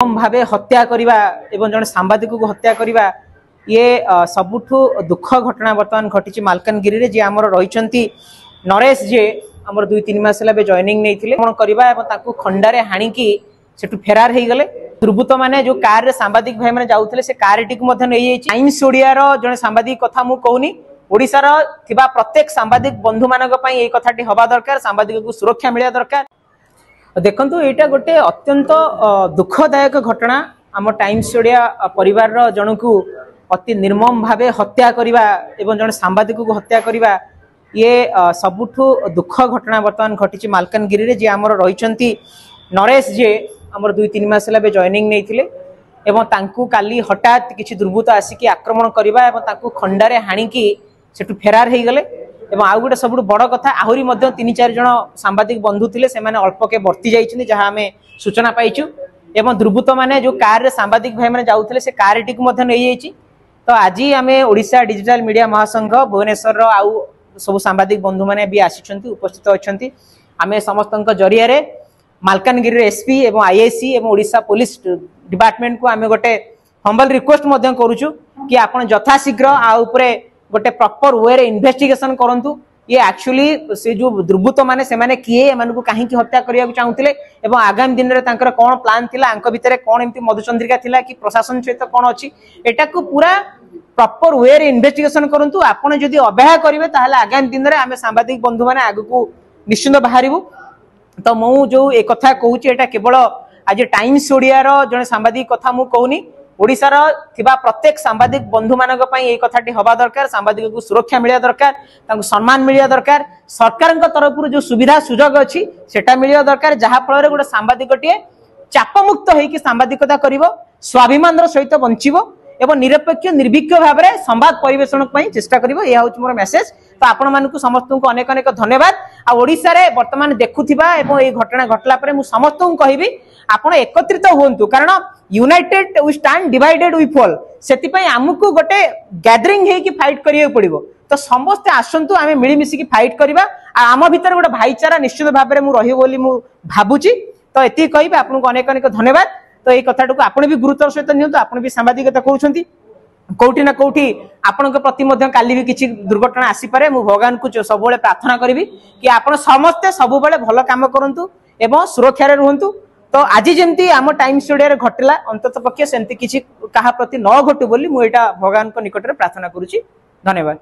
भावे हत्या करवा एवं जन सांबादिक को हत्या करवा ये सबुठु दुख घटना बर्तमान घटी मालकानगिरी रे जे आमर रही नरेश जे आमर 2-3 मास जॉइनिंग नहीं करवा खंडारे हाणिकी सेठू फेरार हो गले। दुर्बृत्त माने जो कार रे सांबादिक भाई माने जाउथले से कार टी टाइम्स ओडिया रो जने सांबादिक कथा मु कहूनी ओडिसा रो थिबा प्रत्येक सांबादिक बंधु मानक पई ए कथाटी हवा दरकार, सांबादिक को सुरक्षा मिलिया दरकार। देखंतु एटा गोटे अत्यंत दुखदायक घटना आम टाइम्स ओडिया परिवार रो जनकू अति निर्मम भावे हत्या करवा एवं जन सांबादिक को हत्या करवा ये सबुठु दुख घटना बर्तमान घटी मालकानगिरी रे जे आमर रही नरेश जे आमर 2-3 मास जॉइनिंग नहीं काली हठात किसी दुर्बृत्त आसिक आक्रमण करवा एवं तांकू खंडारे हाणिकी सेठू फेरार हो गले। एवं आउ गोटे सब बड़ कथा आहरी 3-4 जन सांबादिक बंधु थे से अल्पके बर्ती जाइए जहाँ आम सूचना पाइचु। एवं दुर्बृत्त माने जो कार रे सांबादिक भाई माने जाउथले से कार टी नहीं तो आज आम ओडिशा डिजिटल मीडिया महासंघ भुवनेश्वर आउ सब सांबादिक बंधु माने भी आसिछंती उपस्थित अछंती। आम समस्त जरिया मालकानगिरी एसपी एवं आईआईसी एवं ओडिशा पुलिस डिपार्टमेंट को आम गोटे हम्बल रिक्वेस्ट करूछु कि आपण यथाशीघ्र आ उपरे गोटे प्रॉपर वे रे इन्वेस्टिगेशन करंतु। ये एक्चुअली से जो दुर्बृत्त माने से माने किए एमानकु काहे की हत्या करिया चाहूतिले एवं आगामी दिन रे तांकर कोन प्लान थिला आंक भितरे कोन एमती मधुचंद्रिका थिला कि प्रशासन सहित कोन अछि एटा को पूरा प्रॉपर वे रे इन्वेस्टिगेशन करंतु। आपण जदि अवहेला करिवे ताहले आगामी दिन रे आमे सांबादिक बंधु माने आगु निश्चित बाहरिबु। तो मु जो एक कथा कहूची एटा केवल आज टाइम्स ओडिया रो जने सांबादिक कथा मु कहूनी ओडिसा रो थिबा प्रत्येक सांबादिक बंधु मानक पई ए कथाटी हवा दरकार, सांबादिक को सुरक्षा मिलिया दरकार, तांको सम्मान मिलिया दरकार, सरकार तरफ जो सुविधा सुजोग अछि सेटा मिलिया दरकार जहा फल रे गोटे सांबादिकटिए चापमुक्त होइकि सांबादिकता करिवो, स्वाभिमान सहित बंचिबो एवं निरपेक्ष निर्भीक भाव में संवाद परिवेशन चेष्टा करिवो। यह हूँ मोर मेसेज। तो आपण मानकु समस्त को अनेक अनेक धन्यवाद। आ ओडिसा रे वर्तमान देखुथिबा एवं ए घटना घटला परे मु समस्त को कहबी आपण एकत्रित होंतु, कारण united we stand divided we fall. सेति पई हमकु गोटे गैदरिंग हे कि फाइट करियो पड़िबो। तो समस्त आसंतु आमे मिली मिसी कि फाइट करिबा आ आम भीतर गोटे भाईचारा निश्चित भाव में मु रहिबो बोली मु भाबुची। तो एति कहबी आपन को अनेक अनेक धन्यवाद। तो ये कथाटू आपण भी गुरुत्वर सहित नियंतु, आपण भी सांबादिकता करूछंती कोठी ना कोठी आपण के प्रति मध्य काली भी किछि दुर्घटना आसी पारे। मु भगवान को सब बेले प्रार्थना करिवि कि आपण समस्त सब बेले भलो काम करंतु एवं सुरक्षा रे रहंतु। तो आज जेमती आम टाइम्स ओडिया रे घटला अंतत पक्ष सेमती किछि काहा प्रति न घटु बोली मु एटा भगवान को निकट रे प्रार्थना करूछि। धन्यवाद।